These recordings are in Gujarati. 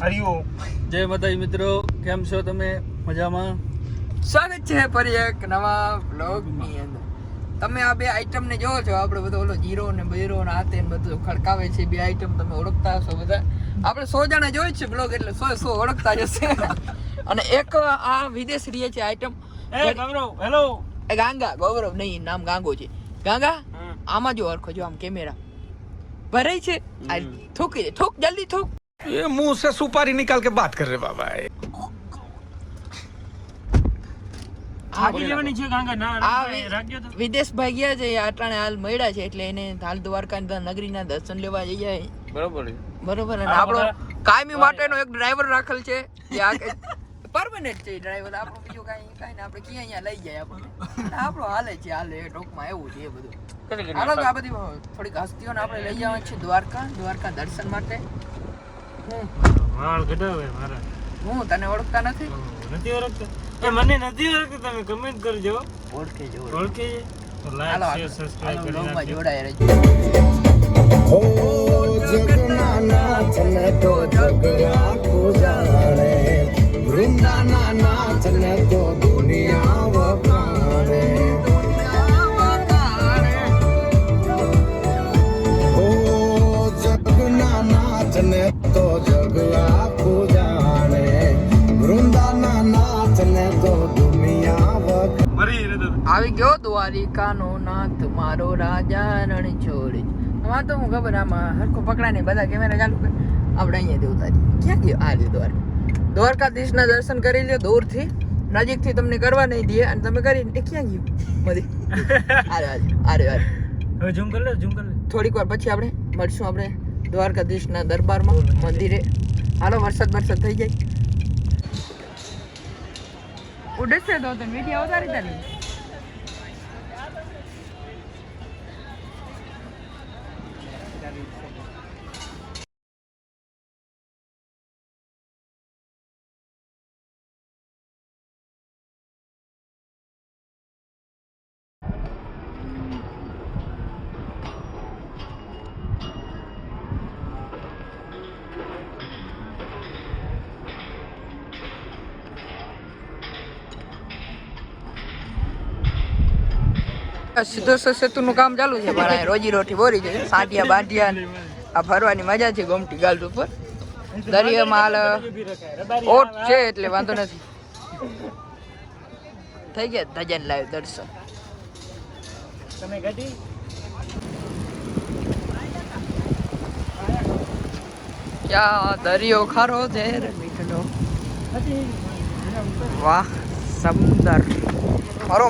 હરિઓમ. જય માતાજી મિત્રો, કેમ છો તમે? મજામાં? સ્વાગત છે ફરી એક નવા બ્લોગની અંદર. તમે આ બે આઈટમ ને જોવો છો, આપણે બધો ઓલો જીરો ને બેરો ને હાથે ને બધું ખડકાવે છે. બે આઈટમ તમે ઓળખતા હશો બધા. આપણે 100 જણા જોઈ છે બ્લોગ, એટલે 100 ઓળખતા જ હશે. અને એક આ વિદેશ રહે છે આઈટમ. હેલો. ગાંગા, ગૌરવ નહીં, નામ ગાંગો છે. ગાંગા, આમાં જો ઓળખો, જો આમ કેમેરા ભરાય છે. થૂકી દે, થૂક જલ્દી થૂક. ये मुंह से सुपारी निकाल के बात कर रहे बाबा. વિદેશ ભાગ્યા છે, અટાણે હાલ મળ્યા છે, એટલે એને હાલ દ્વારકા નગરીના દર્શન લેવા જઈ જાય. બરોબર. અને આપણો કાયમી માટેનો એક ડ્રાઈવર રાખેલ છે, પરમેનન્ટ છે ડ્રાઈવર. આપણો બીજો કાંઈ ને આપણે ક્યાં અહીંયા લઈ જાય આપણને. આપણો હાલે ટોકમાં એવું છે એ બધું. હાલો, આ બધી થોડીક હસ્તીઓને આપણે લઈ જવા છે દ્વારકા દર્શન માટે. વાળ કઢાવે મારા. હું તને ઓળખતા નથી. નથી ઓળખતા? મને નથી ઓળખતા. તમે કમેન્ટ કરજો. ઓળખે તો હાલો, લાઈક શેર સબસ્ક્રાઇબ કરી બ્લોગમાં નાખજો. જોડાય રહેજો. हो जगना नाच ने तो जग आखो जाने, वृंदाना नाच ने तो दुनिया वखाणे, हो जगना नाच ने तो जग आखो जाने, वृंदाना नाच ने तो दुनिया वखाणे. મરી રે તો. આવી ગયો દ્વારિકાનો નાથ, મારો રાજા રણ છોડી. આમાં તો હું ખબર, આમાં હરખો પકડા નહીં, બધા કેમેરા ચાલુ કરે. આપણે અહીંયા દેવું તારી ક્યાં ગયો? આ રહ્યો દ્વારકાધીશના દર્શન કરી લ્યો દૂરથી. નજીકથી તમને કરવા નહીં દે, અને તમે કરીને ક્યાં ગયું મધી. આરે હવે ઝૂમ કર લે. થોડીક વાર પછી આપણે મળશું આપણે દ્વારકાધીશના દરબારમાં, મંદિરે. હાલો, વરસાદ થઈ જાય. ઉડશે તો તને વિડીયો ઉતારી તારી. સીધો સેતુનું કામ ચાલુ છે, પણ રોજી રોટી બોરી છે. સાંટિયા બાંટિયા આ ફરવાની મજા છે ગોમતી ગાલ ઉપર. દરિયામાં હાલ ઓટ છે એટલે વાંધો નથી. થઈ ગયા ધજાન લાઈવ દર્શન. તમે ગાડી ક્યાં દરિયો ખારો છે રે મીઠનો. વાહ, સમુદર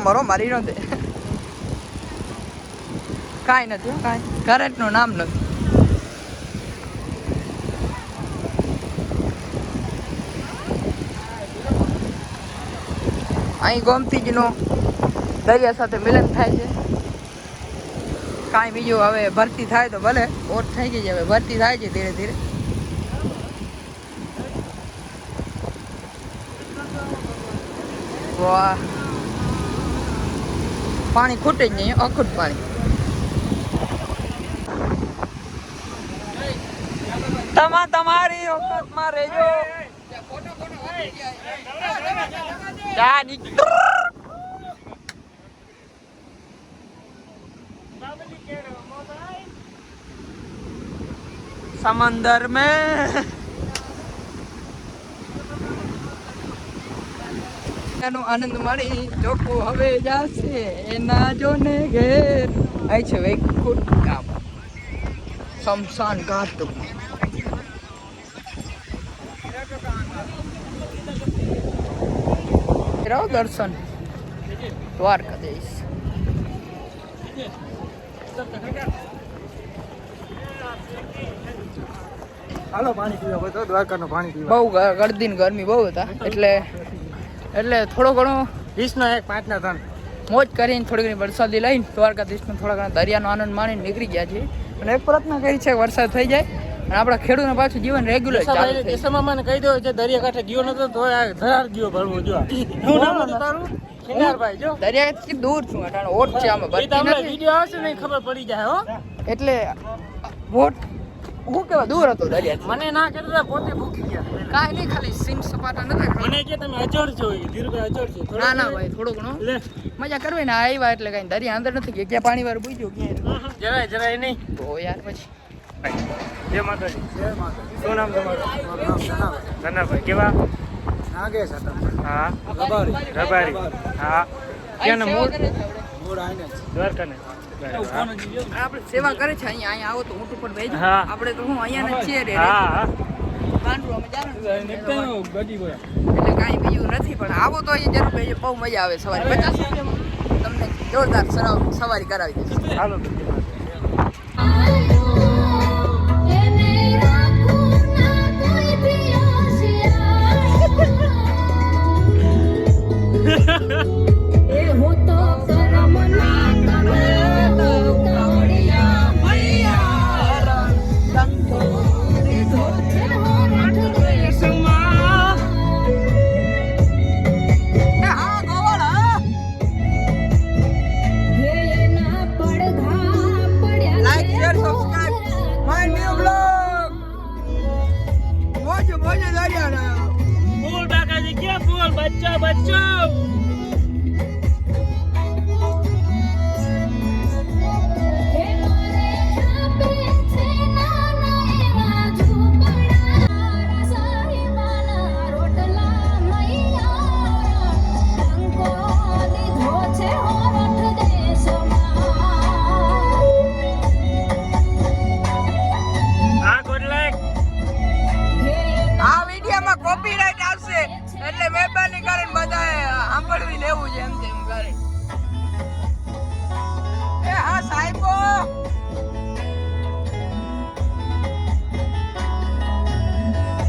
મરો મારી નો દે. કાંઈ નથી, કાંઈ કરંટનું નામ નથી. અહીં ગોમતીજીનો દરિયા સાથે મિલન થાય છે. કાંઈ બીજું હવે ભરતી થાય તો ભલે, ઓટ થઈ ગઈ છે, હવે ભરતી થાય છે ધીરે ધીરે. વાહ, પાણી ખૂટે જ નહીં, અખૂટ પાણી. તમારી ઓકાતમાં રહેજો. समंदर में એનો આનંદ મળી લોકો હવે જાશે એના જોને ઘેર. અહીં છે વૈકુંઠ ગામ, શમશાન ઘાટ. દર્શન દ્વારકાધીશ. હાલો પાણી પીવા. તો દ્વારકાનું પાણી પીવા. બહુ ગળદી ને ગરમી બહુ હતા, એટલે થોડો ઘણો 20 નો 1 5 ના 3 મોજ કરીને થોડી ઘણી વરસાદી લઈને દ્વારકાધીશનો થોડા ઘણા દરિયાનો આનંદ માણીને નીકળી ગયા છીએ. અને એક પ્રયત્ન કરી છે વરસાદ થઈ જાય અને આપણા ખેડૂતને પાછું જીવન રેગ્યુલર ચાલુ થાય. દેશમાં મને કહી દો જે દરિયા કાંઠે ગયો નતો તો ધરાર ગયો ભરવો જો. શું નામ હતું તારું? ખેંગારભાઈ જો. દરિયાથી દૂર છું, અટાણે ઓટ છે, આમાં ભરતી નથી. વિડિયો આવશે ને ખબર પડી જાય હો. એટલે વોટ હું કેવા દૂર હતો દરિયા મને ના કહેતા હતા, પોતે ભૂખી ગયા. કાંઈ નહીં, ખાલી સીન સપાટા નતા મને કે તમે અજોડ છો, ધીરુભાઈ અજોડ છે. ના ના ભાઈ થોડું ઘણું લે મજા કરવી ને આવ્યા એટલે કઈ દરિયા અંદર નથી ગયા, ક્યાં પાણી વાળું પૂછ્યું ક્યાં જરાય નહીં. તો યાર પછી જય માતાજી. શું નામ તમારું? ધનાભાઈ. કેવા? નાગેશ હતા હા રબારી રબારી. હા ક્યાં મૂળ? મૂળ આઈને જ. દ્વારકા ને. આપણે સેવા કરે છે અહીંયા આવો તો ઊંટ ઉપર બેસજો. હા. આપણે તો હું અહીંયા ને છીએ રે હા હા પાંડુ અમે જાણ એટલે કાંઈ બીજું નથી, પણ આવો તો અહીંયા જરૂર બેસજો, બહુ મજા આવે સવારે 50 રૂપિયામાં તમને જોરદાર સવારી કરાવી દઈશું. હાલો. બોલ બાકાજી, ક્યાં બોલ? બચ્ચો